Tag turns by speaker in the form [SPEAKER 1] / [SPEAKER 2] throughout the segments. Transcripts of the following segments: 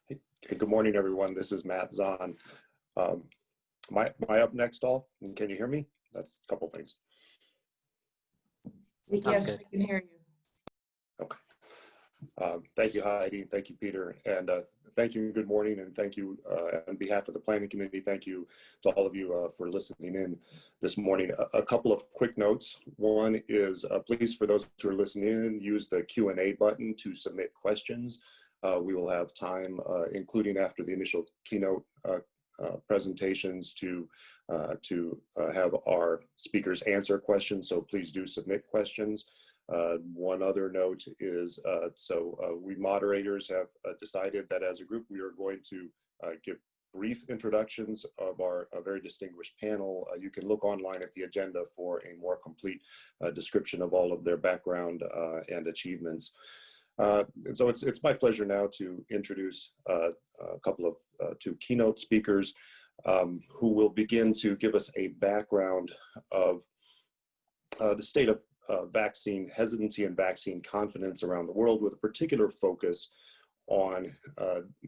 [SPEAKER 1] Hey, good morning, everyone. This is Matt Zahn. Am I up next, all? And can you hear me? That's a couple things.
[SPEAKER 2] Yes, we can hear you.
[SPEAKER 1] Okay. Thank you, Heidi. Thank you, Peter. And thank you and good morning. And thank you on behalf of the Planning Committee. Thank you to all of you for listening in this morning. A couple of quick notes. One is please, for those who are listening in, use the Q&A button to submit questions. We will have time, including after the initial keynote presentations, to have our speakers answer questions. So please do submit questions. One other note is, we moderators have decided that as a group, we are going to give brief introductions of our very distinguished panel. You can look online at the agenda for a more complete description of all of their background and achievements. And so it's my pleasure now to introduce a couple of two keynote speakers who will begin to give us a background of the state of vaccine hesitancy and vaccine confidence around the world, with a particular focus on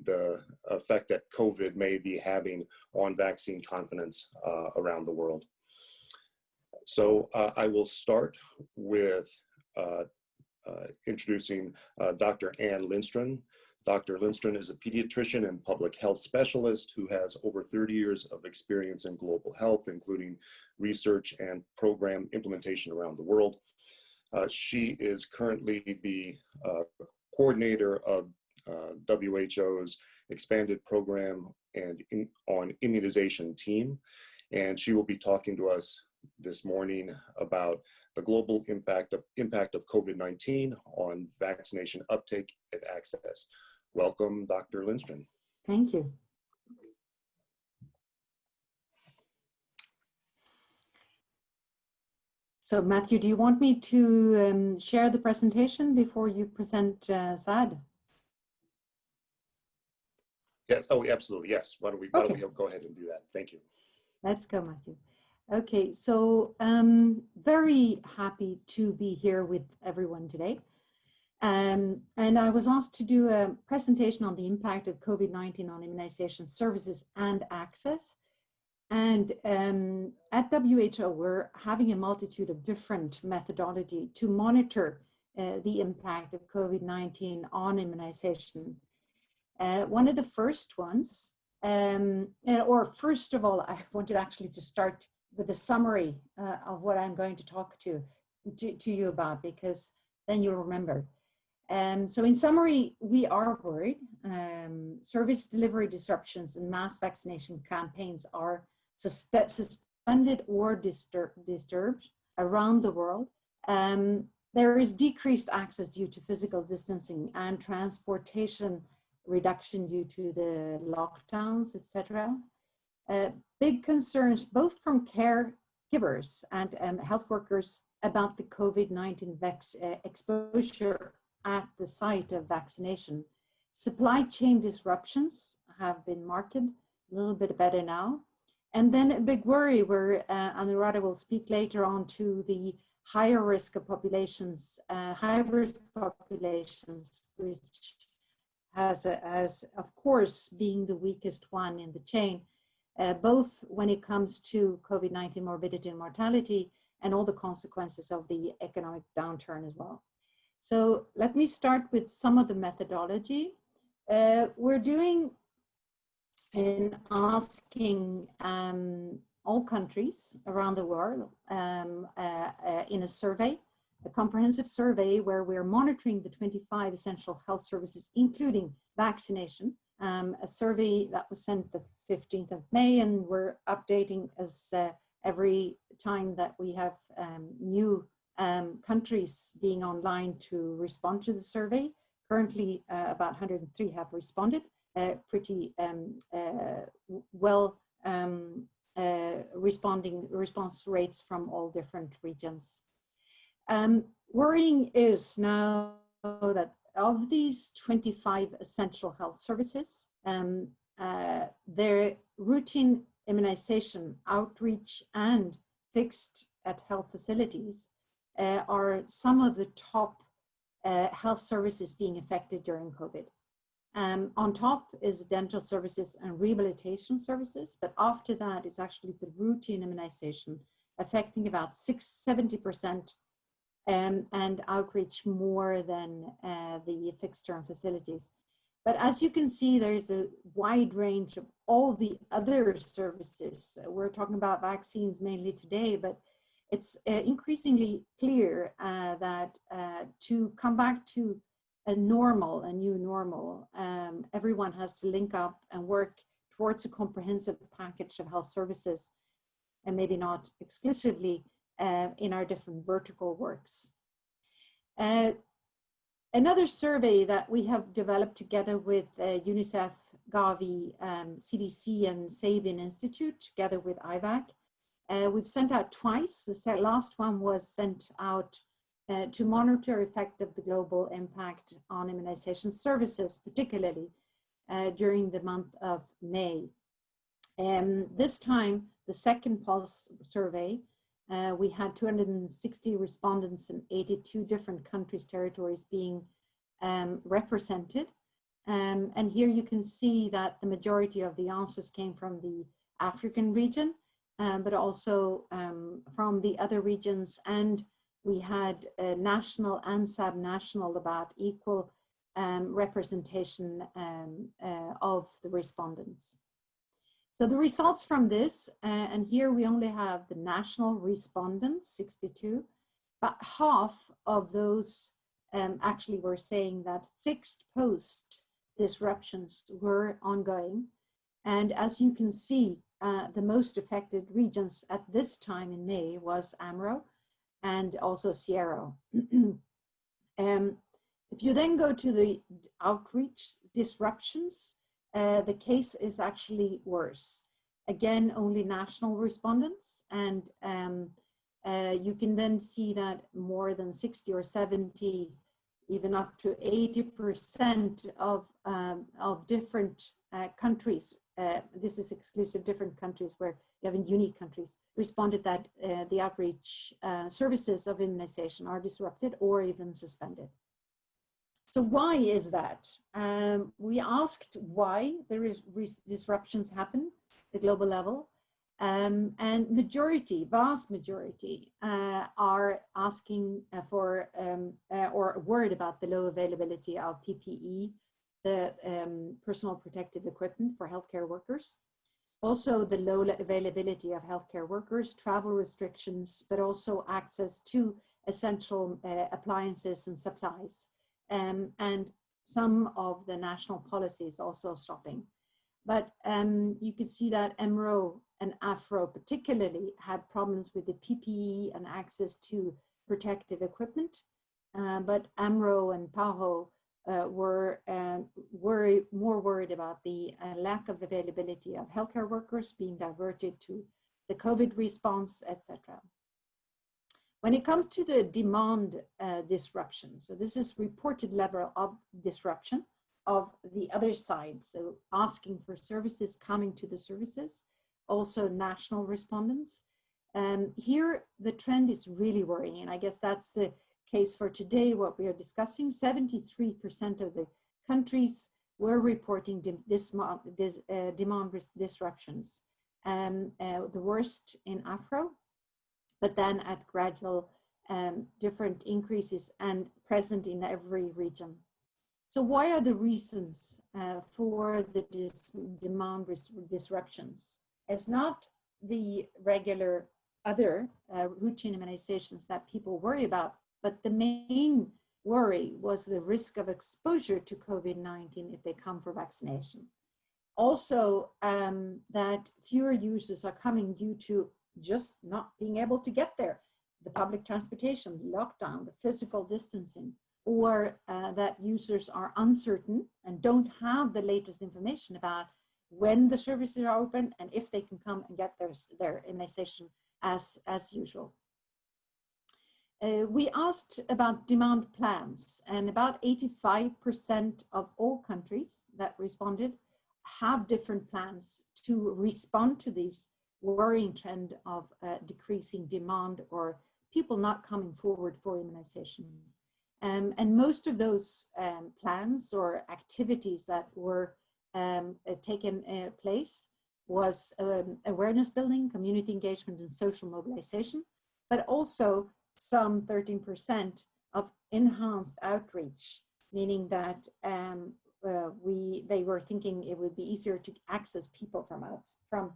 [SPEAKER 1] the effect that COVID may be having on vaccine confidence around the world. So I will start with introducing Dr. Ann LINDSTRAND. Dr. LINDSTRAND is a pediatrician and public health specialist who has over 30 years of experience in global health, including research and program implementation around the world. She is currently the coordinator of WHO's expanded program and on immunization team, and she will be talking to us this morning about the global impact of COVID-19 on vaccination uptake and access. Welcome, Dr. LINDSTRAND.
[SPEAKER 3] Thank you. So Matthew, do you want me to share the presentation before you present Saad?
[SPEAKER 1] Yes, oh, absolutely, yes. Why don't we go ahead and do that? Thank you.
[SPEAKER 3] Let's go, Matthew. Okay, so very happy to be here with everyone today. And I was asked to do a presentation on the impact of COVID-19 on immunization services and access. And at WHO, we're having a multitude of different methodology to monitor the impact of COVID-19 on immunization. One of the first ones, or first of all, I wanted actually to start with a summary of what I'm going to talk to you about, because then you'll remember. So in summary, we are worried. Service delivery disruptions and mass vaccination campaigns are suspended or disturbed around the world. There is decreased access due to physical distancing and transportation reduction due to the lockdowns, etc. Big concerns both from caregivers and health workers about the COVID-19 exposure at the site of vaccination. Supply chain disruptions have been marked, a little bit better now. And then a big worry where Anuradha will speak later on to the higher risk of populations, high-risk populations, which has of course being the weakest one in the chain, both when it comes to COVID-19 morbidity and mortality and all the consequences of the economic downturn as well. So let me start with some of the methodology. We're doing in asking all countries around the world in a survey, a comprehensive survey where we're monitoring the 25 essential health services, including vaccination. A survey that was sent the 15th of May, and we're updating as every time that we have new countries being online to respond to the survey. Currently, about 103 have responded, pretty well response rates from all different regions. Worrying is now that of these 25 essential health services, their routine immunization, outreach, and fixed at health facilities are some of the top health services being affected during COVID. On top is dental services and rehabilitation services, but after that, it's actually the routine immunization affecting about 70%, and outreach more than the fixed term facilities. But as you can see, there's a wide range of all the other services. We're talking about vaccines mainly today, but it's increasingly clear that to come back to a new normal, everyone has to link up and work towards a comprehensive package of health services, and maybe not exclusively in our different vertical works. Another survey that we have developed together with UNICEF, Gavi, CDC, and Sabin Institute, together with IVAC. We've sent out twice. The last one was sent out to monitor effect of the global impact on immunization services, particularly during the month of May. This time, the second pulse survey, we had 260 respondents in 82 different countries, territories being represented. And here you can see that the majority of the answers came from the African region, but also from the other regions. And we had national and sub-national about equal representation of the respondents. So the results from this, and here we only have the national respondents, 62, but half of those actually were saying that fixed post disruptions were ongoing. And as you can see, the most affected regions at this time in May was AMRO and also Sierra. If you then go to the outreach disruptions, the case is actually worse. Again, only national respondents, and you can then see that more than 60 or 70, even up to 80% of different countries, this is exclusive different countries where you have unique countries, responded that the outreach services of immunization are disrupted or even suspended. So why is that? We asked why there is disruptions happen at the global level, and vast majority are asking for or worried about the low availability of PPE, the personal protective equipment for healthcare workers. Also the low availability of healthcare workers, travel restrictions, but also access to essential appliances and supplies. And some of the national policies also stopping. But you can see that MRO and AFRO particularly had problems with the PPE and access to protective equipment. But AMRO and PAHO were more worried about the lack of availability of healthcare workers being diverted to the COVID response, etc. When it comes to the demand disruption, so this is reported level of disruption of the other side, so asking for services, coming to the services, also national respondents. Here, the trend is really worrying, and I guess that's the case for today, what we are discussing. 73% of the countries were reporting demand disruptions, the worst in Afro, but then at gradual different increases and present in every region. So why are the reasons for the demand disruptions? It's not the regular other routine immunizations that people worry about, but the main worry was the risk of exposure to COVID-19 if they come for vaccination. Also, that fewer users are coming due to just not being able to get there. The public transportation, lockdown, the physical distancing, or that users are uncertain and don't have the latest information about when the services are open and if they can come and get their immunization as usual. We asked about demand plans, and about 85% of all countries that responded have different plans to respond to these worrying trend of decreasing demand or people not coming forward for immunization. And most of those plans or activities that were taken place was awareness building, community engagement, and social mobilization, but also some 13% of enhanced outreach, meaning that they were thinking it would be easier to access people from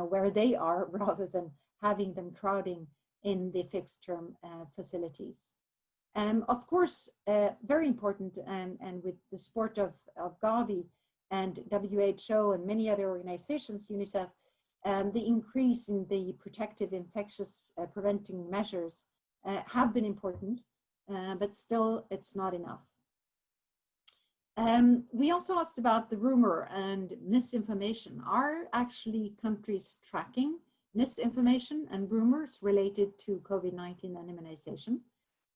[SPEAKER 3] where they are rather than having them crowding in the fixed term facilities. Of course, very important, and with the support of Gavi and WHO and many other organizations, UNICEF, the increase in the protective infectious preventing measures have been important, but still it's not enough. We also asked about the rumor and misinformation. Are actually countries tracking misinformation and rumors related to COVID-19 and immunization?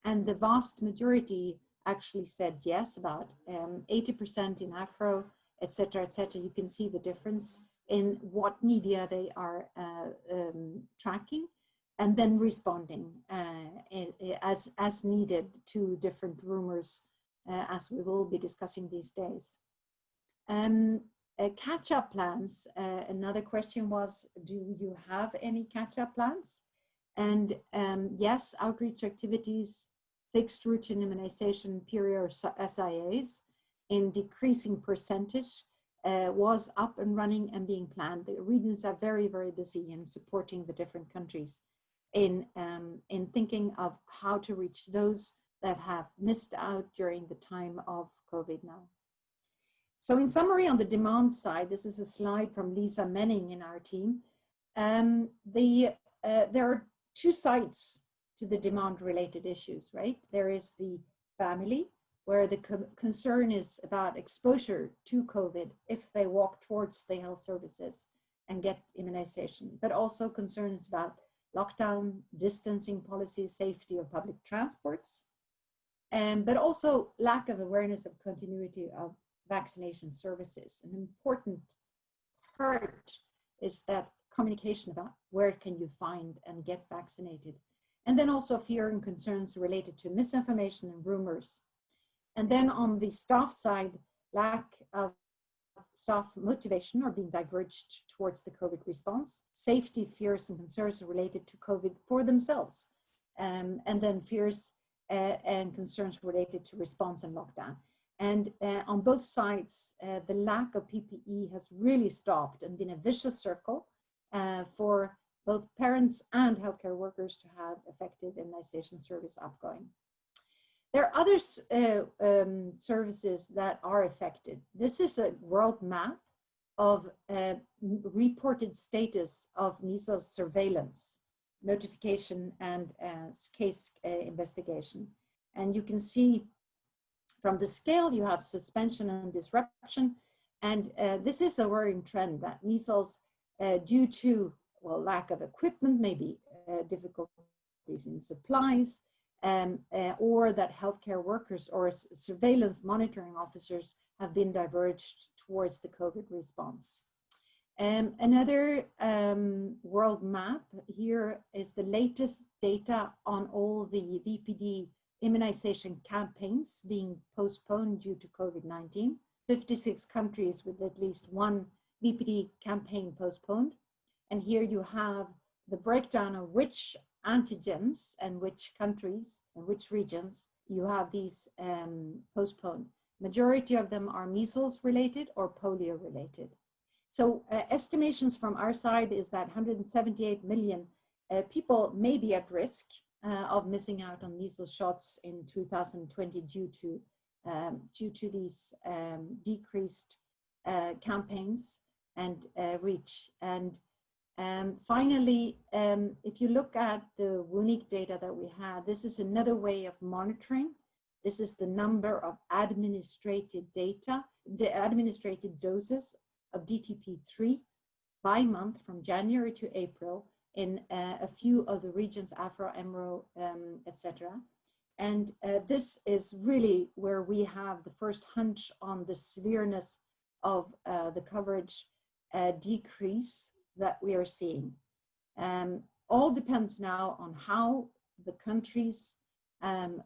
[SPEAKER 3] And the vast majority actually said yes, about 80% in Afro, et cetera, et cetera. You can see the difference in what media they are tracking and then responding as needed to different rumors, as we will be discussing these days. Catch-up plans. Another question was, do you have any catch-up plans? And yes, outreach activities, fixed routine immunization, period SIAs in decreasing percentage was up and running and being planned. The regions are very, very busy in supporting the different countries in thinking of how to reach those that have missed out during the time of COVID now. So in summary, on the demand side, this is a slide from Lisa Menning in our team. There are two sides to the demand-related issues, right? There is the family, where the concern is about exposure to COVID if they walk towards the health services and get immunization, but also concerns about lockdown, distancing policies, safety of public transports, but also lack of awareness of continuity of vaccination services. An important part is that communication about where can you find and get vaccinated. And then also fear and concerns related to misinformation and rumors. And then on the staff side, lack of staff motivation or being diverged towards the COVID response, safety fears and concerns related to COVID for themselves, and then fears and concerns related to response and lockdown. And on both sides, the lack of PPE has really stopped and been a vicious circle for both parents and healthcare workers to have effective immunization service upgoing. There are other services that are affected. This is a world map of reported status of measles surveillance, notification, and case investigation. And you can see from the scale, you have suspension and disruption. And this is a worrying trend that measles, due to lack of equipment, maybe difficulties in supplies, or that healthcare workers or surveillance monitoring officers have been diverged towards the COVID response. Another world map here is the latest data on all the VPD immunization campaigns being postponed due to COVID-19. 56 countries with at least one VPD campaign postponed. And here you have the breakdown of which antigens and which countries and which regions you have these postponed. Majority of them are measles related or polio related. So estimations from our side is that 178 million people may be at risk of missing out on measles shots in 2020 due to these decreased campaigns and reach. And finally, if you look at the unique data that we had, this is another way of monitoring. This is the number of administrated data, the administrated doses of DTP3 by month from January to April in a few of the regions, Afro, EMRO, etc. And this is really where we have the first hunch on the severeness of the coverage decrease that we are seeing. All depends now on how the countries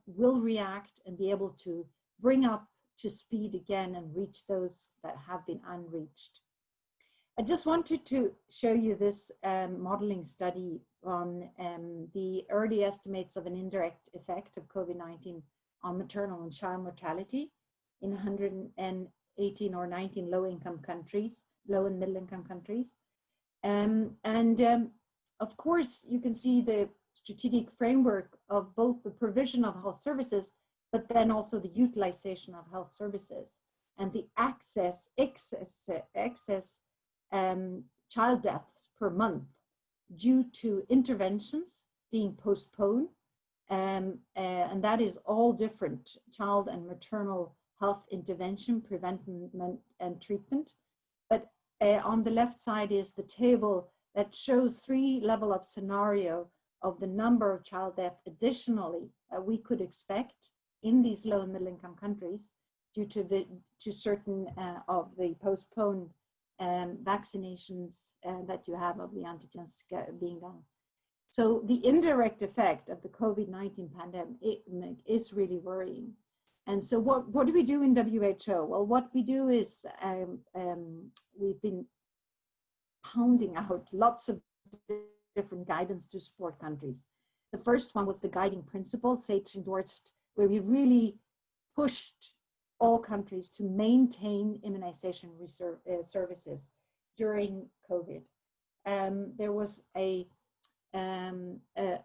[SPEAKER 3] will react and be able to bring up to speed again and reach those that have been unreached. I just wanted to show you this modeling study on the early estimates of an indirect effect of COVID-19 on maternal and child mortality in 118 or 19 low-income countries, low and middle-income countries. Of course, you can see the strategic framework of both the provision of health services, but then also the utilization of health services and the excess child deaths per month due to interventions being postponed. And that is all different: child and maternal health intervention, preventment and treatment. But on the left side is the table that shows 3 levels of scenario of the number of child death additionally we could expect in these low and middle income countries due to certain of the postponed vaccinations that you have of the antigens being done. So the indirect effect of the COVID-19 pandemic is really worrying. And so what do we do in WHO? Well, what we do is we've been pounding out lots of different guidance to support countries. The first one was the guiding principle, SAGE endorsed, where we really pushed all countries to maintain immunization services during COVID. There was an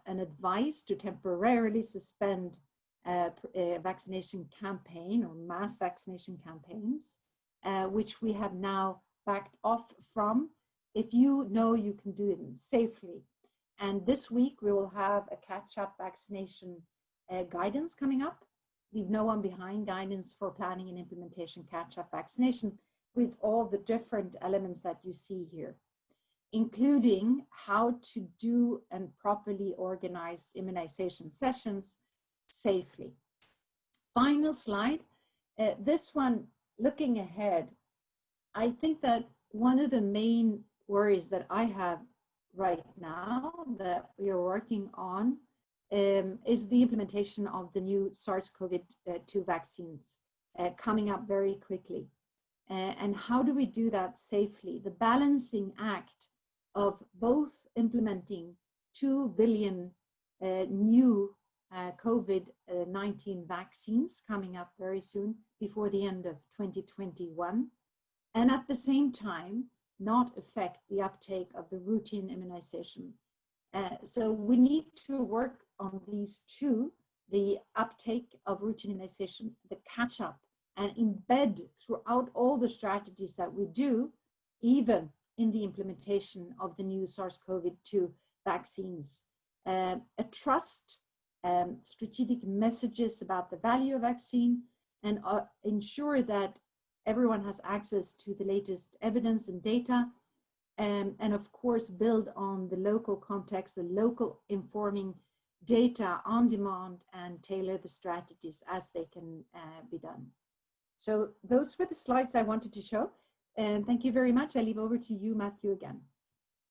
[SPEAKER 3] advice to temporarily suspend a vaccination campaign or mass vaccination campaigns, which we have now backed off from, if you know you can do it safely. And this week we will have a catch-up vaccination guidance coming up. Leave no one behind guidance for planning and implementation catch-up vaccination with all the different elements that you see here, including how to do and properly organize immunization sessions safely. Final slide. This one, looking ahead, I think that one of the main worries that I have right now that we are working on is the implementation of the new SARS-CoV-2 vaccines coming up very quickly. And how do we do that safely? The balancing act of both implementing 2 billion new COVID-19 vaccines coming up very soon before the end of 2021, and at the same time not affect the uptake of the routine immunization. So we need to work on these two, the uptake of routine immunization, the catch-up, and embed throughout all the strategies that we do, even in the implementation of the new SARS-CoV-2 vaccines. A trust, strategic messages about the value of vaccine, and ensure that everyone has access to the latest evidence and data, and of course build on the local context, the local informing data on demand, and tailor the strategies as they can be done. So those were the slides I wanted to show, and thank you very much. I leave over to you, Matthew, again.